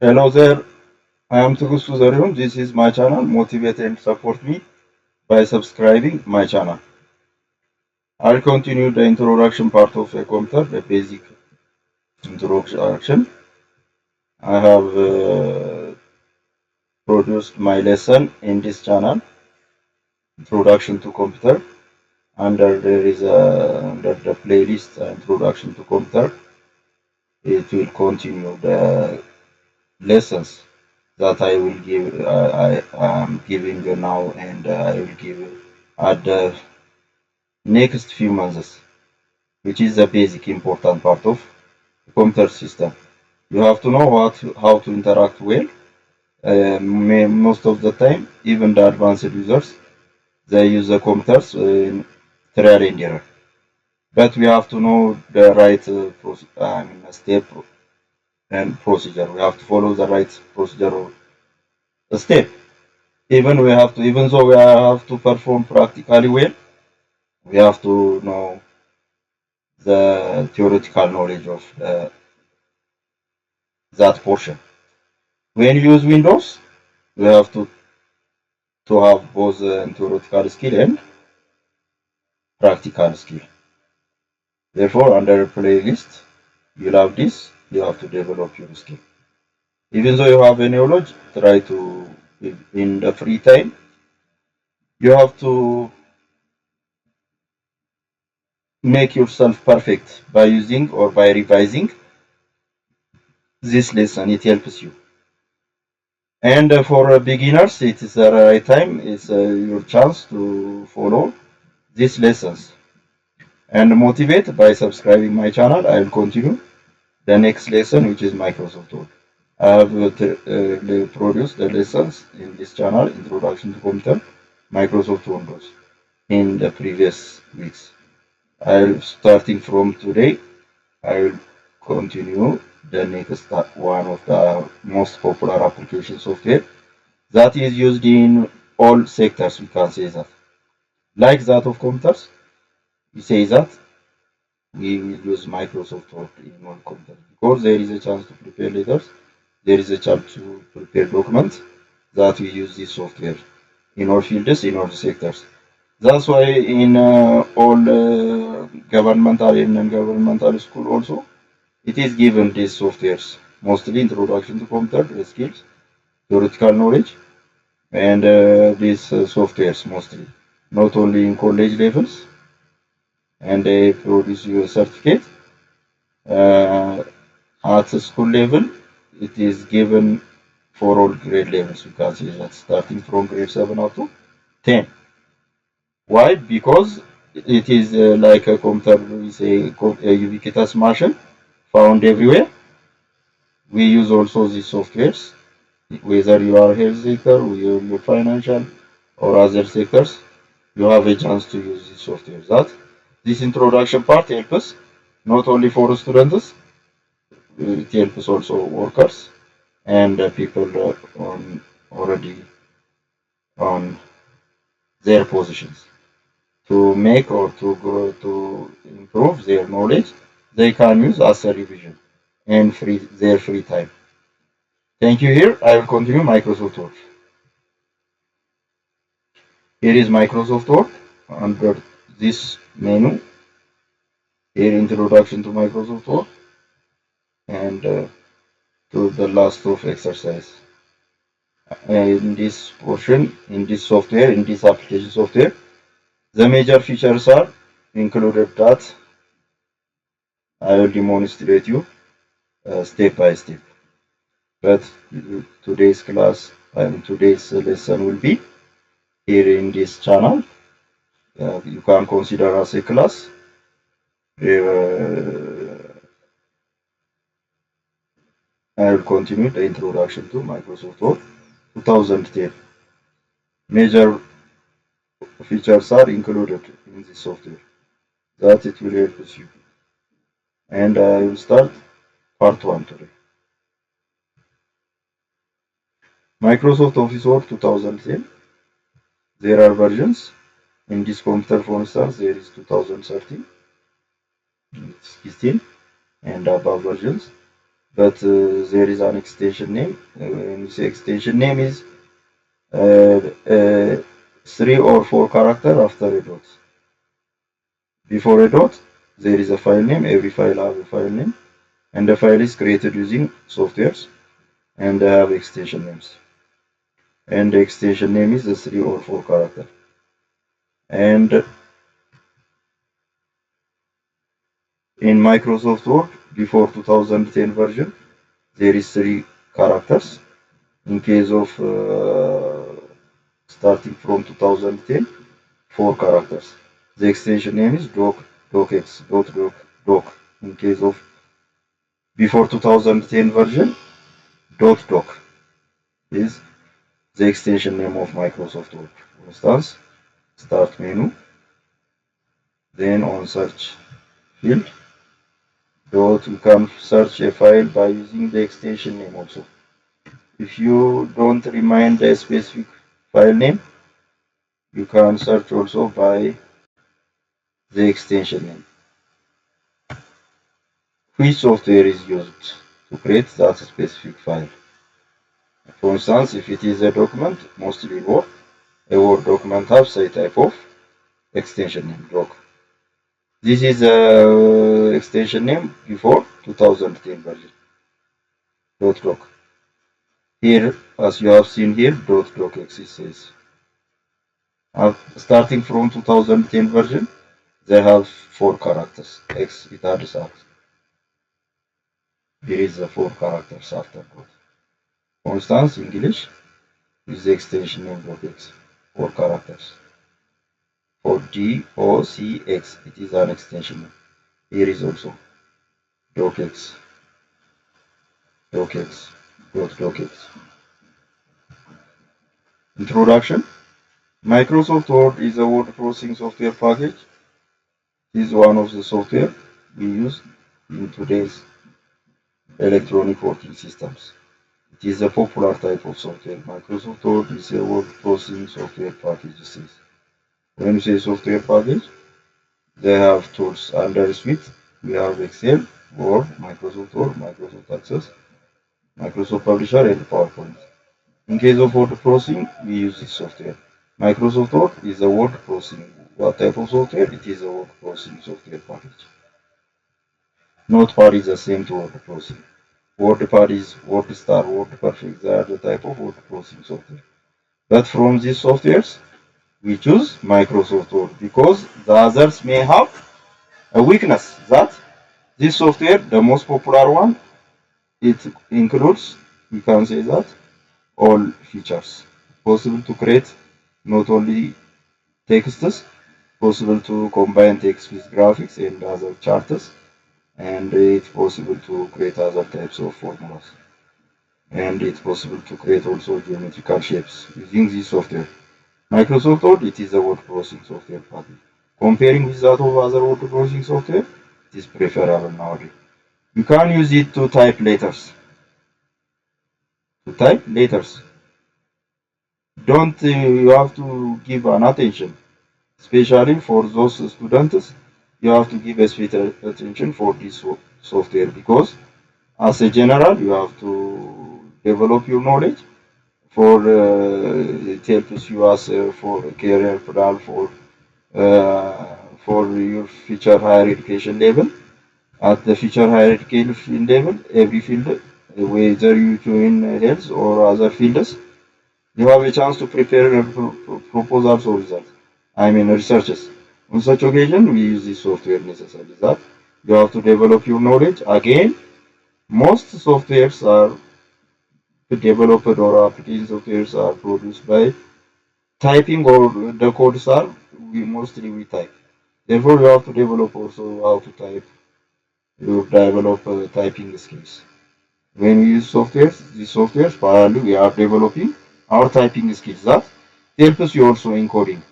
Hello there, I am Tugusu Zarion. This is my channel. Motivate and support me by subscribing my channel. I'll continue the introduction part of a computer, the basic introduction. I have produced my lesson in this channel, Introduction to Computer. Under the playlist Introduction to Computer. It will continue the lessons that I will give. I am giving now, and I will give at the next few months, which is the basic important part of the computer system. You have to know how to interact well. Most of the time, even the advanced users, they use the computers in trial and error. But we have to know the right step and procedure. We have to follow the right procedure or the step. Even though we have to perform practically well, we have to know the theoretical knowledge of that portion. When you use Windows, we have to have both theoretical skill and practical skill. Therefore, under playlist, you'll have this. You have to develop your skill. Even though you have a knowledge, try to in the free time. You have to make yourself perfect by using or by revising this lesson. It helps you. And for beginners, it is the right time. It's your chance to follow these lessons and motivate by subscribing my channel. I will continue the next lesson, which is Microsoft Word. I have produced the lessons in this channel, Introduction to Computer, Microsoft Windows, in the previous weeks. Starting from today, I will continue the next one of the most popular application software that is used in all sectors. We can say that, like that of computers, we say that we will use Microsoft Word in all computers because there is a chance to prepare letters, there is a chance to prepare documents that we use this software in all fields, in all sectors. That's why in all governmental and non-governmental school also, it is given these softwares, mostly introduction to computer skills, theoretical knowledge, and these softwares mostly, not only in college levels, and they produce you a certificate. Uh, at the school level, it is given for all grade levels. You can see that starting from grade 7 up to 10. Why? Because it is like a computer, we say, a ubiquitous machine found everywhere. We use also these softwares, whether you are health sector, or your financial, or other sectors, you have a chance to use these softwares. That this introduction part helps not only for students, it helps also workers and people on already on their positions to make or to grow to improve their knowledge. They can use as a revision and their free time. Thank you. Here I will continue Microsoft Word. Here is Microsoft Word under this menu. Here introduction to Microsoft Word and to the last of exercise. In this portion, in this software, in this application software, the major features are included that I will demonstrate you step by step. But today's class and today's lesson will be here in this channel. You can consider as a class. I will continue the introduction to Microsoft Word 2010. Major features are included in this software that it will help you. And I will start part 1 today. Microsoft Office Word 2010. There are versions. In this computer, for instance, there is 2013, 16, and above versions. but there is an extension name. When you say extension name is uh, uh, 3 or 4 character after a dot. Before a dot, there is a file name. Every file has a file name, and the file is created using softwares, and they have extension names. And the extension name is the 3 or 4 character. And in Microsoft Word, before 2010 version, there is 3 characters. In case of starting from 2010, 4 characters. The extension name is docx, doc. In case of before 2010 version, doc is the extension name of Microsoft Word. For instance, start menu, then on search field, dot, you can search a file by using the extension name also. If you don't remind the specific file name, you can search also by the extension name. Which software is used to create that specific file? For instance, if it is a document, mostly Word, a Word document has a type of extension name, doc. This is a extension name before 2010 version, .doc. Here, as you have seen here, .doc exists. Starting from 2010 version, they have 4 characters. X it adds up. Here is the 4 characters after dot. For instance, English is the extension name .x, 4 characters. For DOCX, it is an extension name. Here is also docx, docx, docx. Introduction. Microsoft Word is a word processing software package. It is one of the software we use in today's electronic working systems. It is a popular type of software. Microsoft Word is a word processing software package. When you say software package, they have tools under suite. We have Excel, Word, Microsoft Access, Microsoft Publisher, and PowerPoint. In case of word processing, we use this software. Microsoft Word is a word processing. What type of software? It is a word processing software package. Notepad is the same to word processing. WordPad is WordStar, WordPerfect. They are the type of word processing software. But from these softwares, we choose Microsoft Word because the others may have a weakness that this software, the most popular one, it includes, we can say that, all features. Possible to create not only texts, possible to combine text with graphics and other charts, and it's possible to create other types of formulas. And it's possible to create also geometrical shapes using this software. Microsoft Word, it is a word processing software package. Comparing with that of other word processing software, it is preferable nowadays. You can use it to type letters. To type letters. Don't you have to give an attention, especially for those students. You have to give a special attention for this software because, as a general, you have to develop your knowledge. It helps you as for career plan for your future higher education level. At the future higher education level, every field, whether you join health or other fields, you have a chance to prepare proposals or results. I mean researches. On such occasion, we use this software necessarily. That you have to develop your knowledge. Again, most softwares are developed or application softwares are produced by typing or the codes are we type. Therefore, you have to develop also how to type. You develop typing skills. When we use softwares, these softwares, parallel, we are developing our typing skills. That helps you also in coding.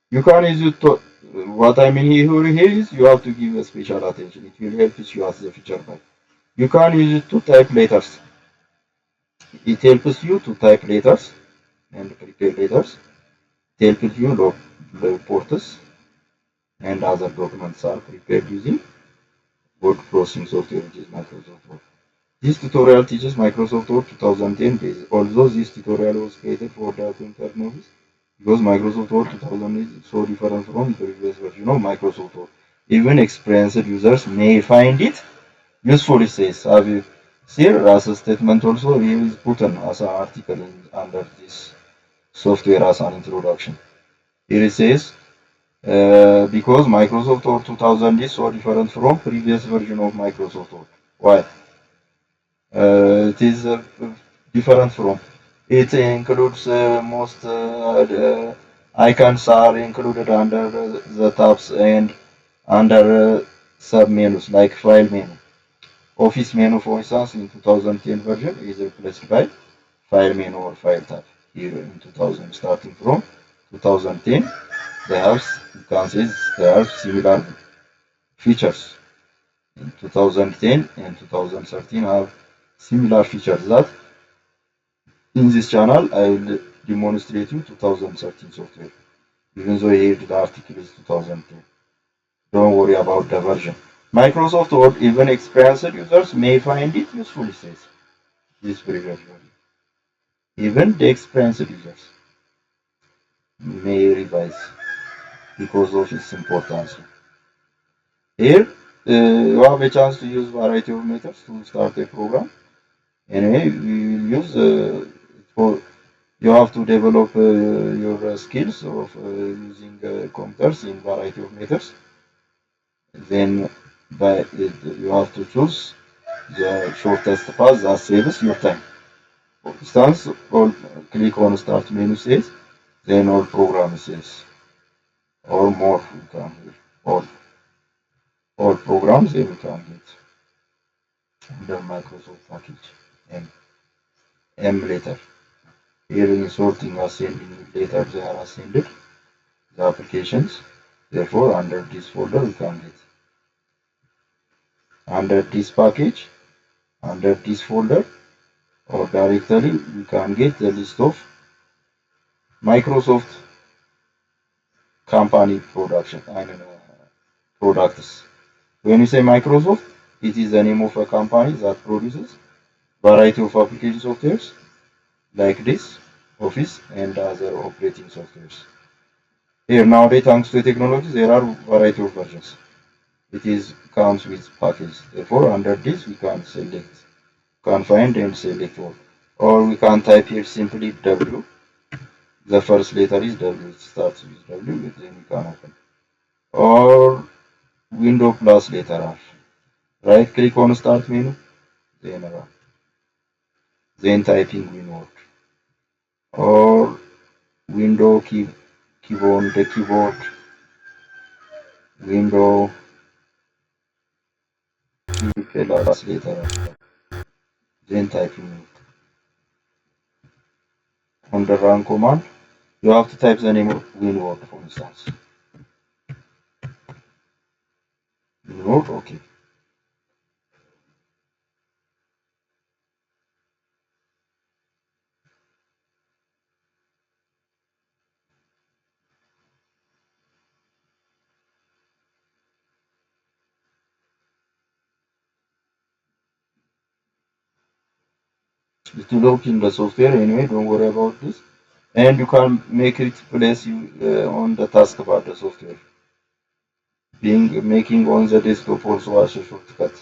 You can use it to, what I mean here is you have to give a special attention. It will help you as a future guide. You can use it to type letters. It helps you to type letters and prepare letters. It helps you log reports and other documents are prepared using word processing software, which is Microsoft Word. This tutorial teaches Microsoft Word 2010 base. Although this tutorial was created for the internal novice, because Microsoft Word 2000 is so different from the previous version of Microsoft Word. Even experienced users may find it useful, it says. Have you here as a statement also here is put as an article under this software as an introduction. Here it says because Microsoft Word 2000 is so different from previous version of Microsoft Word. Why? It is different from. It includes most icons are included under the tabs and under sub menus like file menu. Office menu, for instance, in 2010 version is replaced by file menu or file tab. Here in 2000, starting from 2010, they have, you can see they have similar features. In 2010 and 2013 have similar features that in this channel I will demonstrate you 2013 software. Even though here the article is 2010. Don't worry about the version. Microsoft Word, even experienced users may find it useful, it says. This previous version. Even the experienced users may revise because of its importance. Here, you have a chance to use variety of methods to start a program. Anyway, we will use for you have to develop your skills of using computers in variety of methods. Then you have to choose the shortest path that saves your time. For instance, click on start menu says, then all program says, or more you can hear. All programs you can get under Microsoft package M later. Here in sorting ascending later they are ascended the applications. Therefore under this folder you can get under this package, under this folder or directly you can get the list of Microsoft company production products. When you say Microsoft, it is the name of a company that produces variety of application softwares like this, Office and other operating softwares. Here nowadays, thanks to technology, there are variety of versions. It is comes with packages. Therefore, under this we can select, can find and select all. Or we can type here simply W. The first letter is W. It starts with W, then we can open. Or window plus letter R. Right click on start menu, then run. Then typing winword. Or window keyboard, the keyboard, window plus letter R. Then typing on the run command. You have to type the name of winword, for instance. Winword, okay. It will open the software anyway, don't worry about this. And you can make it place you on the taskbar, the software. Making on the desktop also as a shortcut.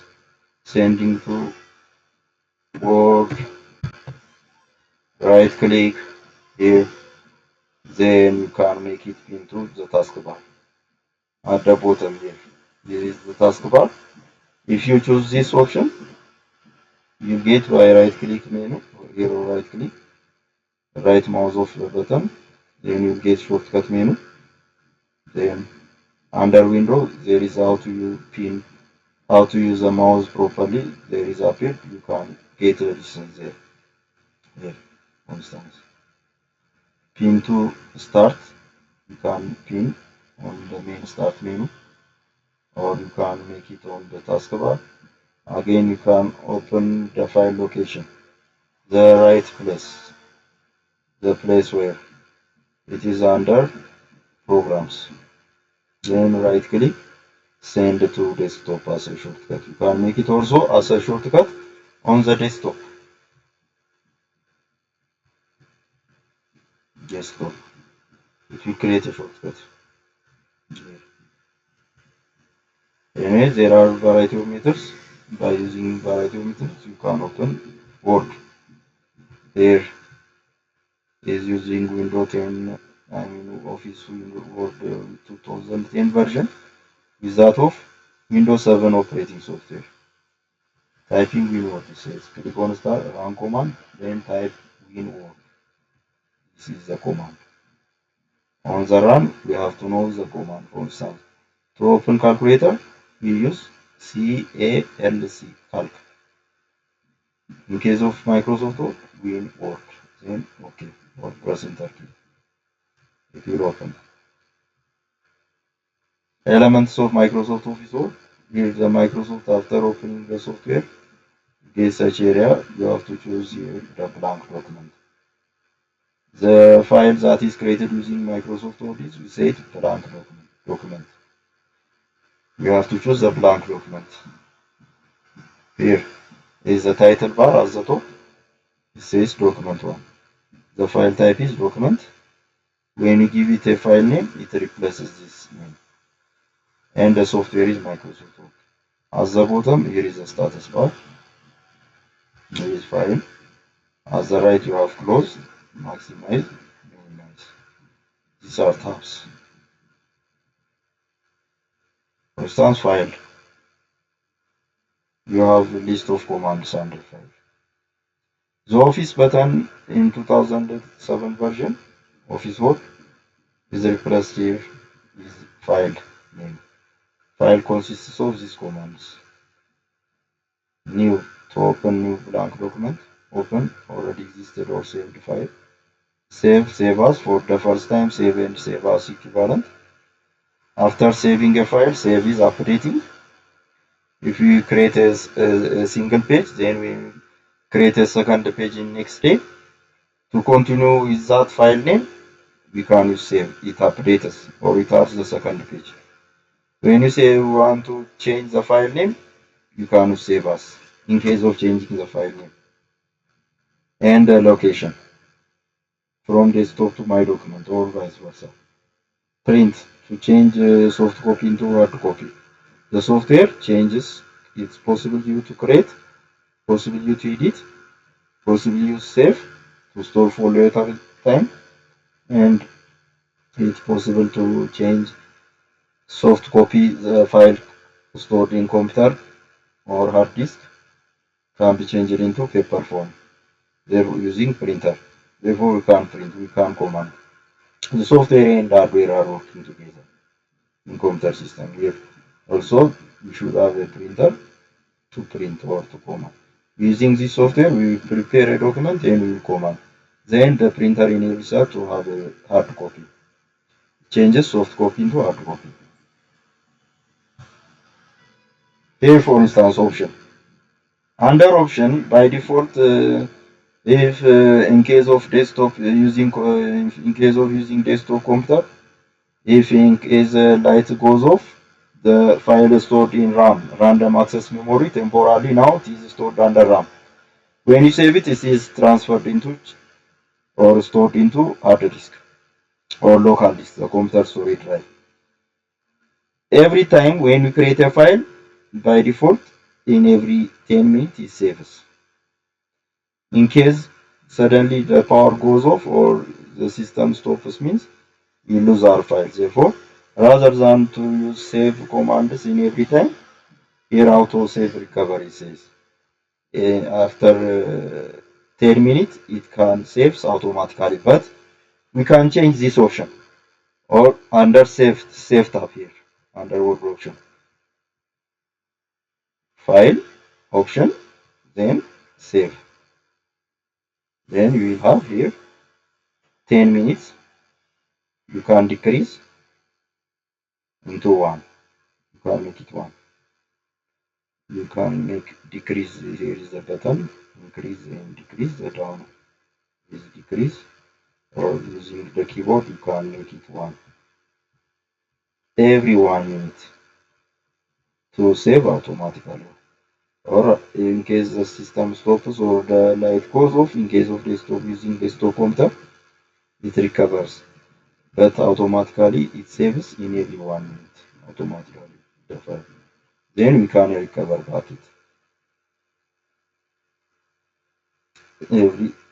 Sending to Word, right click here, then you can make it into the taskbar. At the bottom here, this is the taskbar. If you choose this option, you get by right click menu, here right click, right mouse of the button, then you get shortcut menu. Then under window there is how to use the mouse properly. There is appeared, you can get a listen there. Here, for instance. Pin to start, you can pin on the main start menu, or you can make it on the taskbar. Again, you can open the file location, the right place, the place where it is under programs. Then right click, send to desktop as a shortcut. You can make it also as a shortcut on the desktop. Desktop. It will create a shortcut. Anyway, there are variety of methods. By using variety of methods, you can open Word. Here is using Windows 10, I mean Office Windows Word 2010 version with that of Windows 7 operating software. Typing WinWord, it says click on start, run command, then type WinWord. This is the command. On the run, we have to know the command. For instance, to open calculator, we use CALC, calc. In case of Microsoft Word, WinWord. Then OK, or press enter key. It will open. Elements of Microsoft Office Word. Here the Microsoft after opening the software. In such area, you have to choose here the blank document. The file that is created using Microsoft Office, we say blank document. You have to choose the blank document. Here is the title bar at the top. It says document 1. The file type is document. When you give it a file name, it replaces this name. And the software is Microsoft Word. At the bottom, here is the status bar. Here is file. At the right, you have close, maximize, minimize. These are tabs. For instance, file. You have a list of commands under file. The Office button in 2007 version, Office Word, is replaced here with file name. File consists of these commands. New, to open new blank document, open already existed or saved file. Save as for the first time, save and save as equivalent. After saving a file, save is updating. If you create a single page, then we create a second page in next day. To continue with that file name, we can use save. It updates or it adds the second page. When you say you want to change the file name, you can use save as in case of changing the file name. And the location from desktop to my document or vice versa. Print, to change soft copy into hard copy. The software changes. It's possible you to create, possible you to edit, possible you save to store for later time, and it's possible to change soft copy the file stored in computer or hard disk can be changed into paper form. They're using printer. Therefore, we can print, we can command. The software and hardware are working together in computer system. Here also we should have a printer to print or to command. Using this software, we will prepare a document and we will command. Then the printer enables us to have a hard copy. Changes soft copy into hard copy. Here, for instance, option. Under option, by default, if in case of desktop in case of using desktop computer, if in case light goes off, the file is stored in RAM, random access memory. Temporarily now it is stored under RAM. When you save it, it is transferred into or stored into hard disk or local disk, the computer storage drive. Every time when we create a file, by default, in every 10 minutes it saves. In case suddenly the power goes off or the system stops means we lose our files. Therefore, rather than to use save commands in every time, here auto save recovery says. After 10 minutes it can save automatically, but we can change this option or under save tab here under work option. File option, then save. Then you will have here 10 minutes. You can decrease into 1. You can make it 1. You can make decrease. Here is the button. Increase and decrease. The down is decrease. Or using the keyboard, you can make it 1. Every 1 minute to save automatically. or in case the system stops or the light goes off, in case of desktop using desktop computer, it recovers. But automatically it saves in every 1 minute automatically the file. Then we can recover back it.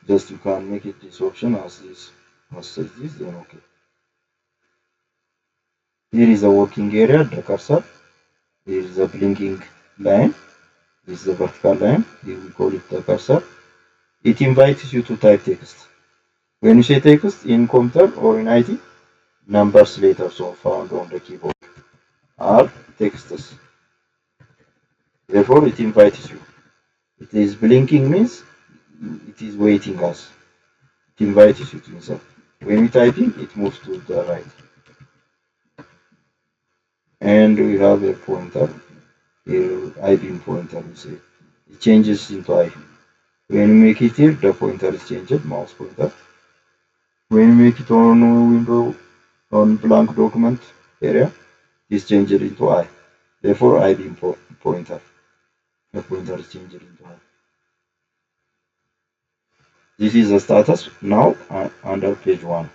Just you can make it this option as this, then okay. Here is the working area, the cursor. Here is the blinking line. This is the vertical line. Here we call it the cursor. It invites you to type text. When you say text in computer or in IT, numbers letters are found on the keyboard are texts. Therefore, it invites you. It is blinking means it is waiting us. It invites you to insert. When we typing, it moves to the right. And we have a pointer. Here, I beam pointer, we say. It changes into I. When you make it here, the pointer is changed, mouse pointer. When you make it on window, on blank document area, it is changed into I. Therefore, I beam pointer. The pointer is changed into I. This is the status now under page 1.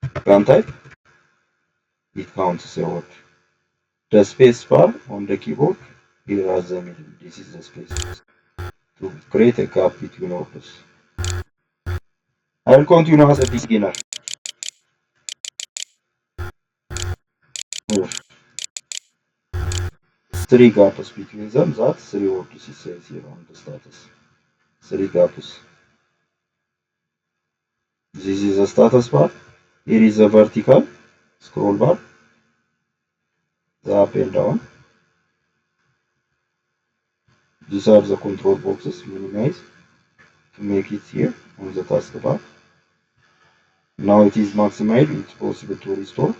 You can type, it counts as a word. The space bar on the keyboard, here as the middle. This is the space to create a gap between words. I will continue as a beginner. Here. 3 gaps between them, that's 3 words it says here on the status. 3 gaps. This is the status bar. Here is the vertical scroll bar, the up and down. These are the control boxes, minimize to make it here on the taskbar. Now it is maximized, it's possible to restore,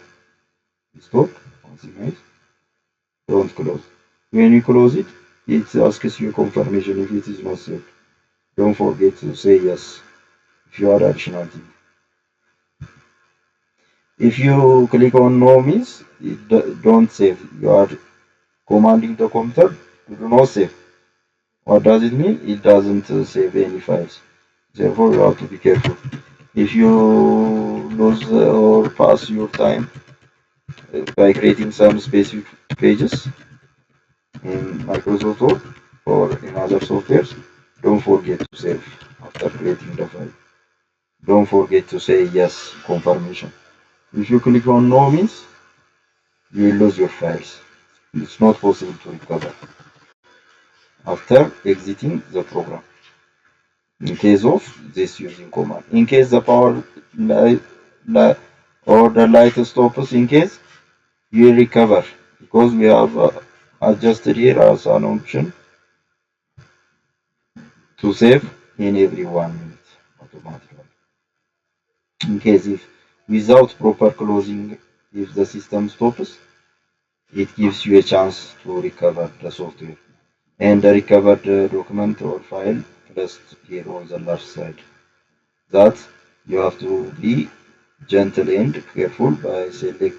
maximize, don't close. When you close it, it asks you confirmation if it is not saved. Don't forget to say yes if you add additional thing. If you click on no means, don't save. You are commanding the computer to do not save. What does it mean? It doesn't save any files. Therefore, you have to be careful. If you lose or pass your time by creating some specific pages in Microsoft Word or in other softwares, don't forget to save after creating the file. Don't forget to say yes, confirmation. If you click on no means, you will lose your files. It's not possible to recover after exiting the program. In case of this using command. In case the power or the light stops, in case you will recover because we have adjusted here as an option to save in every 1 minute automatically. In case if without proper closing, if the system stops, it gives you a chance to recover the software and the recovered document or file placed here on the left side. That you have to be gentle and careful by selecting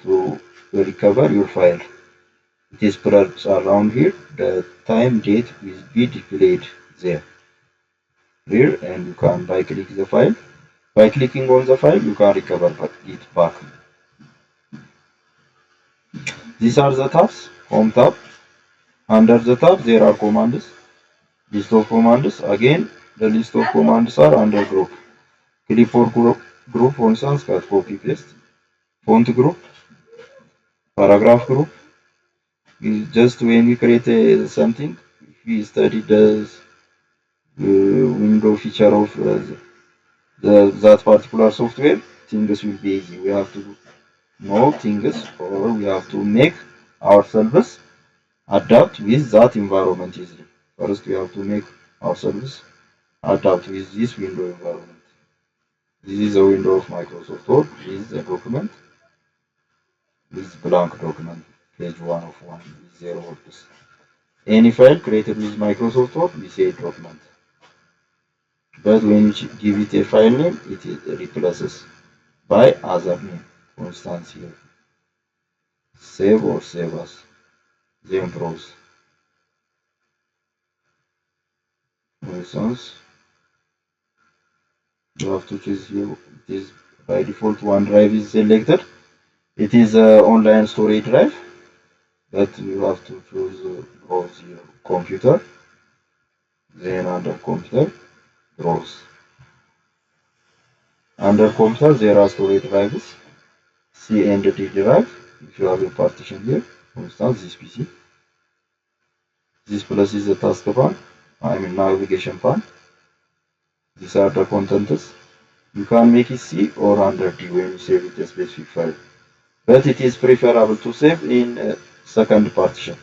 to recover your file. It is pressed around here, the time date will be displayed there. Here, and you can by click the file. By clicking on the file, you can recover it back. These are the tabs, home tab. Under the tab, there are commands, list of commands. Again, the list of commands are under group. Clipboard group, for instance, cut, copy, paste. Font group, paragraph group. Just when we create something, if we study the window feature of that particular software, things will be easy. We have to know things, or we have to make ourselves adapt with that environment easily. First, we have to make ourselves adapt with this window environment. This is a window of Microsoft Word. This is a document. This is blank document, page 1 of 1 with 0 words. Any file created with Microsoft Word, we say document. But when you give it a file name, it replaces by other name. For instance, here, save or save as, then browse. instance, you have to choose here. It is by default OneDrive is selected. It is a online storage drive, but you have to choose browse your computer. Then under computer, browse. Under computer, there are storage drives. C and D drive. If you have a partition here, for instance, this PC. This plus is the task bar. I mean navigation bar. These are the contents. You can make it C or under D when you save it a specific file. But it is preferable to save in second partition.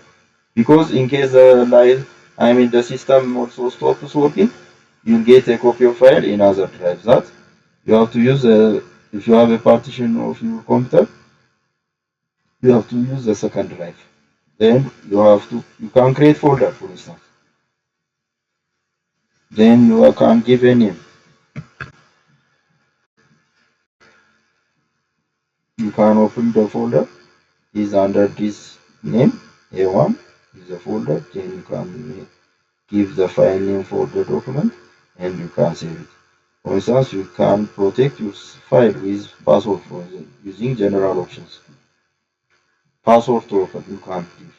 Because in case the system also stops working, you'll get a copy of file in other drives that you have to use. If you have a partition of your computer, you have to use the second drive. Then you can create folder, for instance. Then you can give a name. You can open the folder is under this name. A1 is a folder. Then you can give the file name for the document and you can save it. For instance, you can protect your file with password using general options. Password to open you can't give.